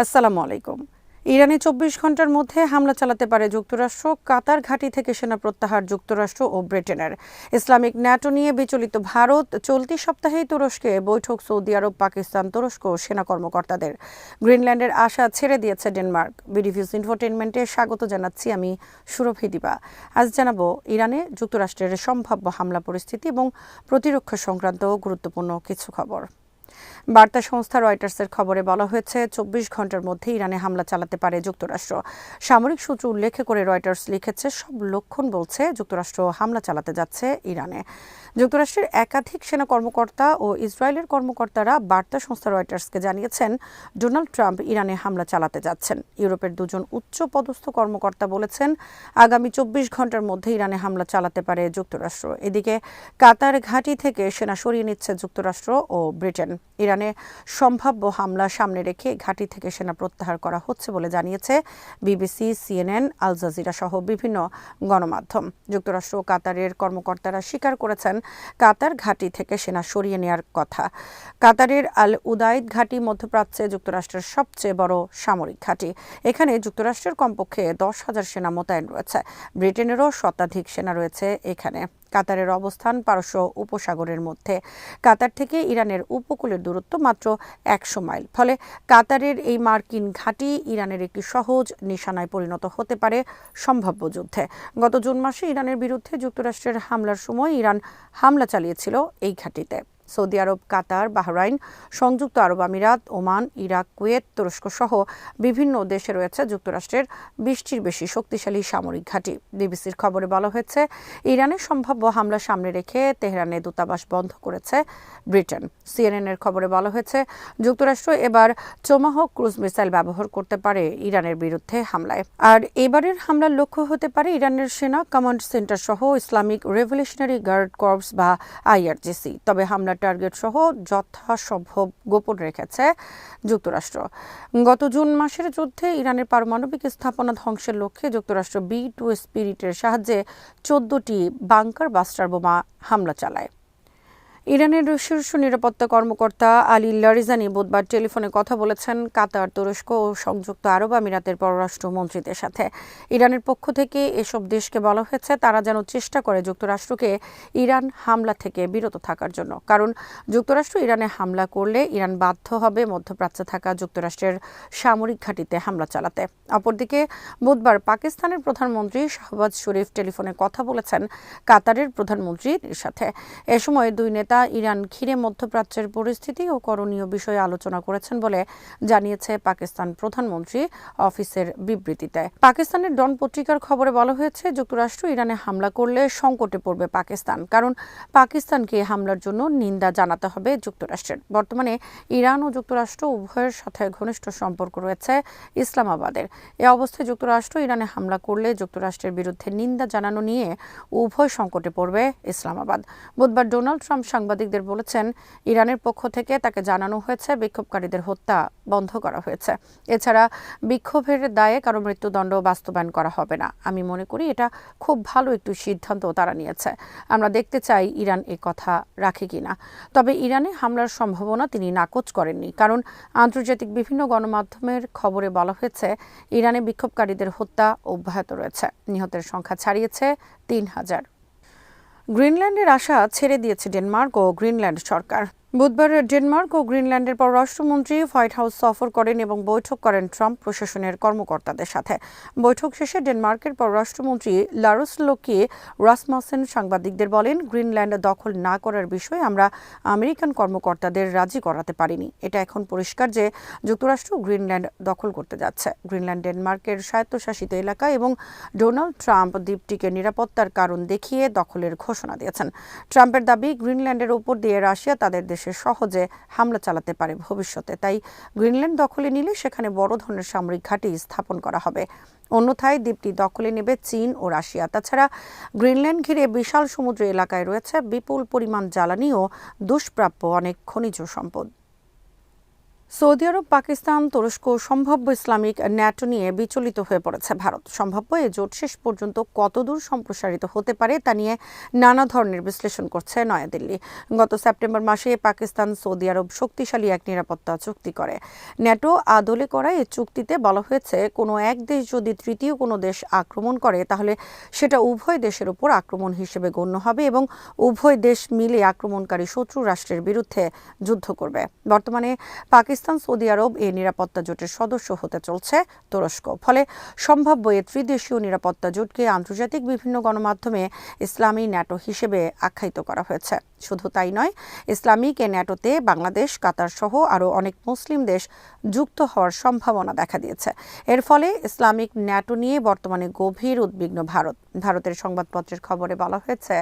আসসালামু আলাইকুম। ইরানে ২৪ ঘন্টার মধ্যে হামলা চালাতে পারে যুক্তরাষ্ট্র। কাতার ঘাঁটি থেকে সেনা প্রত্যাহার যুক্তরাষ্ট্র ও ব্রিটেনের। ইসলামিক ন্যাটো নিয়ে বিচলিত ভারত। চলতি সপ্তাহেই তুরস্কে বৈঠক সৌদি আরব, পাকিস্তান, তুরস্ক সেনা কর্মকর্তাদের। গ্রিনল্যান্ডের আশা ছেড়ে দিয়েছে ডেনমার্ক। বিডিভিউজ ইনফোটেইনমেন্টে স্বাগত জানাচ্ছি আমি সুরভি দিবা। আজ জানাবো ইরানে যুক্তরাষ্ট্রের সম্ভাব্য হামলা পরিস্থিতি এবং প্রতিরক্ষা সংক্রান্ত গুরুত্বপূর্ণ কিছু খবর। বার্তা সংস্থা রয়টার্সের খবরে বলা হয়েছে ২৪ ঘন্টার মধ্যে ইরানে হামলা চালাতে পারে যুক্তরাষ্ট্র। সামরিক সূত্র উল্লেখ করে রয়টার্স লিখেছে, সব লক্ষণ বলছে যুক্তরাষ্ট্র হামলা চালাতে যাচ্ছে ইরানে। যুক্তরাষ্ট্রের একাধিক সেনা কর্মকর্তা ও ইসরায়েলের কর্মকর্তারা বার্তা সংস্থা রয়টার্সকে জানিয়েছেন ডোনাল্ড ট্রাম্প ইরানে হামলা চালাতে যাচ্ছেন। ইউরোপের দুজন উচ্চ পদস্থ কর্মকর্তা বলেছেন আগামী ২৪ ঘন্টার মধ্যে ইরানে হামলা চালাতে পারে যুক্তরাষ্ট্র। এদিকে কাতার ঘাঁটি থেকে সেনা সরিয়ে নিচ্ছে যুক্তরাষ্ট্র ও ব্রিটেন। ইরানে সম্ভাব্য হামলা সামনে রেখে ঘাঁটি থেকে সেনা প্রত্যাহার করা হচ্ছে বলে জানিয়েছে বিবিসি, সিএনএন, আল জাজিরা সহ বিভিন্ন গণমাধ্যম। যুক্তরাষ্ট্র ও কাতারের কর্মকর্তারা স্বীকার করেছেন কাতার ঘাঁটি থেকে সেনা সরিয়ে নেওয়ার কথা। কাতারের আল উদাইদ ঘাঁটি মধ্যপ্রাচ্যে যুক্তরাষ্ট্রের সবচেয়ে বড় সামরিক ঘাঁটি। এখানে যুক্তরাষ্ট্রের কমপক্ষে ১০,০০০ সেনা মোতায়েন রয়েছে। ব্রিটেনেরও শতাধিক সেনা রয়েছে এখানে। কাতারের অবস্থান পারস্য উপসাগরের মধ্যে। কাতার থেকে ইরানের উপকূলের দূরত্ব মাত্র ১০০ মাইল। ফলে কাতারের এই মার্কিন ঘাঁটি ইরানের একটি সহজ নিশানায় পরিণত হতে পারে সম্ভাব্য যুদ্ধে। গত জুন মাসে ইরানের বিরুদ্ধে যুক্তরাষ্ট্রের হামলার সময় ইরান হামলা চালিয়েছিল এই ঘাঁটিতে। সৌদি আরব, কাতার, বাহরাইন, সংযুক্ত আরব আমিরাত, ওমান, ইরাক, কুয়েত, তুরস্ক সহ বিভিন্ন দেশে রয়েছে যুক্তরাষ্ট্রের ২০টির বেশি শক্তিশালী সামরিক ঘাঁটি। বিবিসির খবরে বলা হয়েছে ইরানের সম্ভাব্য হামলা সামনে রেখে তেহরানে দূতাবাস বন্ধ করেছে ব্রিটেন। সিএনএনের খবরে বলা হয়েছে যুক্তরাষ্ট্র এবার টোমাহক ক্রুজ মিসাইল ব্যবহার করতে পারে ইরানের বিরুদ্ধে হামলায়। আর এবারের হামলার লক্ষ্য হতে পারে ইরানের সেনা কমান্ড সেন্টার সহ ইসলামিক রেভলিউশনারি গার্ড কর্পস বা আইআরজিসি। তবে হামলার টার্গেট সহ যথাসম্ভব গোপন রেখেছে যুক্তরাষ্ট্র। গত জুন মাসের যুদ্ধে ইরানের পারমাণবিক স্থাপনা ধ্বংসের লক্ষ্যে যুক্তরাষ্ট্র B-2 স্পিরিটের সাহায্যে ১৪টি বাংকার বাস্টার বোমা হামলা চালায়। ইরানের শীর্ষ নিরাপত্তা কর্মকর্তা আলী লারিজানি বুধবার টেলিফোনে কথা বলেছেন কাতার, তুরস্ক ও সংযুক্ত আরব আমিরাতের পররাষ্ট্রমন্ত্রীদের সাথে। ইরানের পক্ষ থেকে এসব দেশকে বলা হয়েছে তারা যেন চেষ্টা করে যুক্তরাষ্ট্রকে ইরান হামলা থেকে বিরত থাকার জন্য। কারণ যুক্তরাষ্ট্র ইরানে হামলা করলে ইরান বাধ্য হবে মধ্যপ্রাচ্যে থাকা যুক্তরাষ্ট্রের সামরিক ঘাঁটিতে হামলা চালাতে। অপরদিকে বুধবার পাকিস্তানের প্রধানমন্ত্রী শাহবাজ শরীফ টেলিফোনে কথা বলেছেন কাতারের প্রধানমন্ত্রীর সাথে। এ সময় দুই নেতা ইরান ঘিরে মধ্যপ্রাচ্যের পরিস্থিতি ও করণীয় বিষয়ে আলোচনা করেছেন বলে জানিয়েছে পাকিস্তান প্রধানমন্ত্রী অফিসের বিবৃতিতে। পাকিস্তানের ডন পত্রিকার খবরে বলা হয়েছে যুক্তরাষ্ট্র ইরানে হামলা করলে সংকটে পড়বে পাকিস্তান। কারণ পাকিস্তানকে হামলার জন্য নিন্দা জানাতে হবে যুক্তরাষ্ট্রের। বর্তমানে ইরান ও যুক্তরাষ্ট্র উভয়ের সাথে ঘনিষ্ঠ সম্পর্ক রয়েছে ইসলামাবাদের। এ অবস্থায় যুক্তরাষ্ট্র ইরানে হামলা করলে যুক্তরাষ্ট্রের বিরুদ্ধে নিন্দা জানানো নিয়ে উভয় সংকটে পড়বে ইসলামাবাদ। বুধবার ডোনাল্ড ট্রাম্প সাংবাদিকদের বলেছেন ইরানের পক্ষ থেকে তাকে জানানো হয়েছে বিক্ষোভকারীদের হত্যা বন্ধ করা হয়েছে। এছাড়া বিক্ষোভের দায়ে কারো মৃত্যুদণ্ড বাস্তবায়ন করা হবে না। আমি মনে করি এটা খুব ভালো একটি সিদ্ধান্ত তারা নিয়েছে। আমরা দেখতে চাই ইরান এ কথা রাখে কিনা। তবে ইরানে হামলার সম্ভাবনা তিনি নাকচ করেননি। কারণ আন্তর্জাতিক বিভিন্ন গণমাধ্যমের খবরে বলা হয়েছে ইরানে বিক্ষোভকারীদের হত্যা অব্যাহত রয়েছে। নিহতের সংখ্যা ছাড়িয়েছে ৩,০০০। গ্রিনল্যান্ডের আশা ছেড়ে দিয়েছে ডেনমার্ক ও গ্রিনল্যান্ড সরকার। বুধবার ডেনমার্ক ও গ্রিনল্যান্ডের পররাষ্ট্রমন্ত্রী হোয়াইট হাউস সফর করেন এবং বৈঠক করেন ট্রাম্প প্রশাসনের কর্মকর্তাদের সাথে। বৈঠক শেষে ডেনমার্কের পররাষ্ট্রমন্ত্রী লারুস লোকি রাসমসেন সাংবাদিকদের বলেন, গ্রিনল্যান্ড দখল না করার বিষয়ে আমরা আমেরিকান কর্মকর্তাদের রাজি করাতে পারিনি। এটা এখন পরিষ্কার যে যুক্তরাষ্ট্র গ্রিনল্যান্ড দখল করতে যাচ্ছে। গ্রিনল্যান্ড ডেনমার্কের স্বায়ত্তশাসিত এলাকা এবং ডোনাল্ড ট্রাম্প দ্বীপটিকে নিরাপত্তার কারণ দেখিয়ে দখলের ঘোষণা দিয়েছেন। ট্রাম্পের দাবি গ্রিনল্যান্ডের উপর দিয়ে রাশিয়া তাদের দেশে সহজে হামলা চালাতে পারে ভবিষ্যতে। তাই গ্রিনল্যান্ড দখলে নিলে সেখানে বড় ধরনের সামরিক ঘাঁটি স্থাপন করা হবে। অন্যথায় দ্বীপটি দখলে নেবে চীন ও রাশিয়া। তাছাড়া গ্রিনল্যান্ড ঘিরে বিশাল সমুদ্র এলাকায় রয়েছে বিপুল পরিমাণ জ্বালানি ও দুষ্প্রাপ্য অনেক খনিজ সম্পদ। সৌদি আরব, পাকিস্তান, তুরস্ক সম্ভাব্য ইসলামিক ন্যাটো নিয়ে বিচলিত হয়ে পড়েছে ভারত। সম্ভাব্য এ জোট শেষ পর্যন্ত কতদূর সম্প্রসারিত হতে পারে তা নিয়ে নানা ধরনের বিশ্লেষণ করছে নয়াদিল্লি। গত সেপ্টেম্বর মাসে পাকিস্তান সৌদি আরব শক্তিশালী এক নিরাপত্তা চুক্তি করে। ন্যাটো আদলে করা এই চুক্তিতে বলা হয়েছে, কোনো এক দেশ যদি তৃতীয় কোনো দেশ আক্রমণ করে তাহলে সেটা উভয় দেশের উপর আক্রমণ হিসেবে গণ্য হবে এবং উভয় দেশ মিলে আক্রমণকারী শত্রু রাষ্ট্রের বিরুদ্ধে যুদ্ধ করবে। বর্তমানে পাকিস্তান, সৌদি আরব এই নিরাপত্তা জোটের সদস্য হতে চলছে তুরস্ক। ফলে সম্ভাব্য এ ত্রিদেশীয় নিরাপত্তা জোটকে আন্তর্জাতিক বিভিন্ন গণমাধ্যমে ইসলামী ন্যাটো হিসেবে আখ্যায়িত করা হয়েছে। শুধু তাই নয়, ইসলামিক এ ন্যাটোতে বাংলাদেশ, কাতার সহ আরও অনেক মুসলিম দেশ যুক্ত হওয়ার সম্ভাবনা দেখা দিয়েছে। এর ফলে ইসলামিক ন্যাটো নিয়ে বর্তমানে গভীর উদ্বিগ্ন ভারত। ভারতের সংবাদপত্রের খবরে বলা হয়েছে,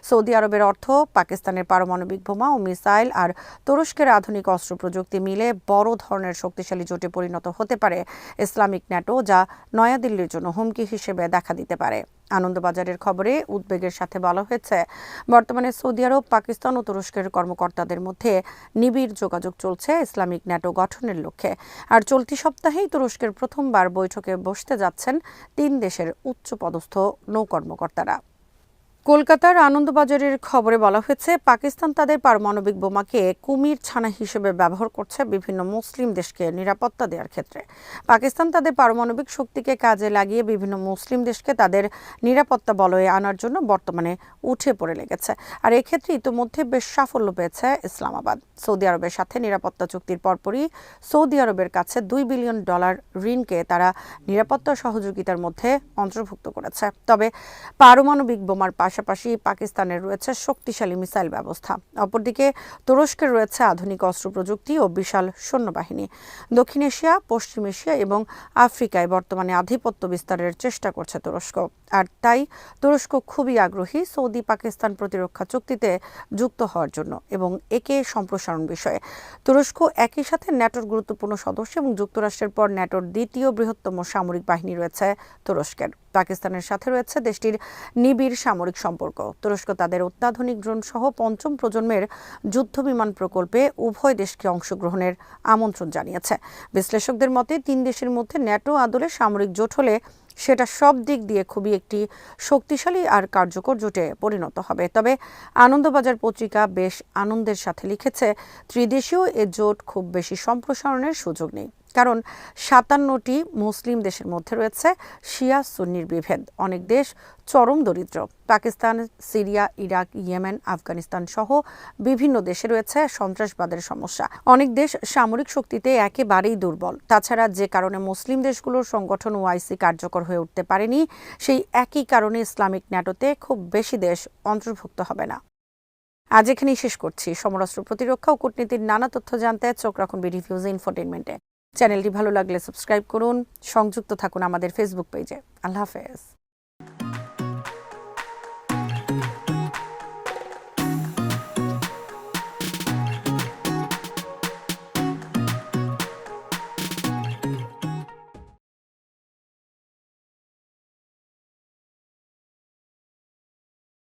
সৌদি আরবের অর্থ পাকিস্তানের পারমাণবিক বোমা ও মিসাইল আর তুরস্কের আধুনিক অস্ত্র প্রযুক্তি মিলে বড় ধরনের শক্তিশালী জোটে পরিণত হতে পারে ইসলামিক ন্যাটো, যা নয়াদিল্লির জন্য হুমকি হিসেবে দেখা দিতে পারে। আনন্দবাজারের খবরে উদ্বেগের সাথে বলা হয়েছে, বর্তমানে সৌদি আরব, পাকিস্তান ও তুরস্কের কর্মকর্তাদের মধ্যে নিবিড় যোগাযোগ চলছে ইসলামিক ন্যাটো গঠনের লক্ষ্যে। আর চলতি সপ্তাহেই তুরস্কের প্রথমবার বৈঠকে বসতে যাচ্ছেন 3 দেশের উচ্চপদস্থ নৌ-কর্মকর্তারা। কলকাতার আনন্দবাজারের খবরে বলা হয়েছে, পাকিস্তান তাদের পারমাণবিক বোমাকে কুমির ছানা হিসেবে ব্যবহার করছে বিভিন্ন মুসলিম দেশকে নিরাপত্তা দেওয়ার ক্ষেত্রে। পাকিস্তান তাদের পারমাণবিক শক্তিকে কাজে লাগিয়ে বিভিন্ন মুসলিম দেশকে তাদের নিরাপত্তা বলয়ে আনার জন্য বর্তমানে উঠে পড়ে লেগেছে। আর এক্ষেত্রে ইতিমধ্যে বেশ সাফল্য পেয়েছে ইসলামাবাদ। সৌদি আরবের সাথে নিরাপত্তা চুক্তির পরপরই সৌদি আরবের কাছে $2 বিলিয়ন ঋণকে তারা নিরাপত্তা সহযোগিতার মধ্যে অন্তর্ভুক্ত করেছে। তবে পারমাণবিক বোমার পাশাপাশি পাকিস্তানের রয়েছে শক্তিশালী মিসাইল ব্যবস্থা। অপরদিকে তুরস্কের রয়েছে আধুনিক অস্ত্র প্রযুক্তি ও বিশাল সৈন্যবাহিনী। দক্ষিণ এশিয়া, পশ্চিম এশিয়া এবং আফ্রিকায় বর্তমানে আধিপত্য বিস্তারের চেষ্টা করছে তুরস্ক। আর তাই তুরস্ক খুবই আগ্রহী সৌদি পাকিস্তান প্রতিরক্ষা চুক্তিতে যুক্ত হওয়ার জন্য এবং একে সম্প্রসারণ বিষয়ে। তুরস্ক একই সাথে ন্যাটোর গুরুত্বপূর্ণ সদস্য এবং যুক্তরাষ্ট্রের পর ন্যাটোর দ্বিতীয় বৃহত্তম সামরিক বাহিনী রয়েছে তুরস্কের। পাকিস্তানের সাথে রয়েছে দেশটির নিবিড় সামরিক সম্পর্ক। তুরস্ক তাদের অত্যাধুনিক ড্রোন সহ 5ম প্রজন্মের যুদ্ধবিমান প্রকল্পে উভয় দেশকে অংশগ্রহণের আমন্ত্রণ জানিয়েছে। বিশ্লেষকদের মতে 3 দেশের মধ্যে ন্যাটো আদলে সামরিক জোট হলে সেটা সব দিক দিয়ে খুবই একটি শক্তিশালী আর কার্যকর জোটে পরিণত হবে। তবে আনন্দবাজার পত্রিকা বেশ আনন্দের সাথে লিখেছে, ত্রিদেশীয় এ জোট খুব বেশি সম্প্রসারণের সুযোগ নেই, কারণ 57টি মুসলিম দেশের মধ্যে রয়েছে শিয়া সুন্নির বিভেদ। অনেক দেশ চরম দরিদ্র। Pakistan, Syria, Iraq, Yemen, Afghanistan সহ বিভিন্ন দেশে রয়েছে সন্ত্রাসবাদের সমস্যা। অনেক দেশ সামরিক শক্তিতে একেবারেই দুর্বল। তাছাড়া যে কারণে মুসলিম দেশগুলোর সংগঠন ওআইসি কার্যকর হয়ে উঠতে পারেনি, সেই একই কারণে ইসলামিক ন্যাটোতে খুব বেশি দেশ অন্তর্ভুক্ত হবে না। আজ এখানেই শেষ করছি। সমরাস্ত্র প্রতিরক্ষা ও কূটনীতির নানা তথ্য জানতে চোখ রাখুন বিডি নিউজ ইনফোটেইনমেন্টে। চ্যানেলটি ভালো লাগলে সাবস্ক্রাইব করুন, সংযুক্ত থাকুন আমাদের ফেসবুক পেজে। আল্লাহ হাফেজ।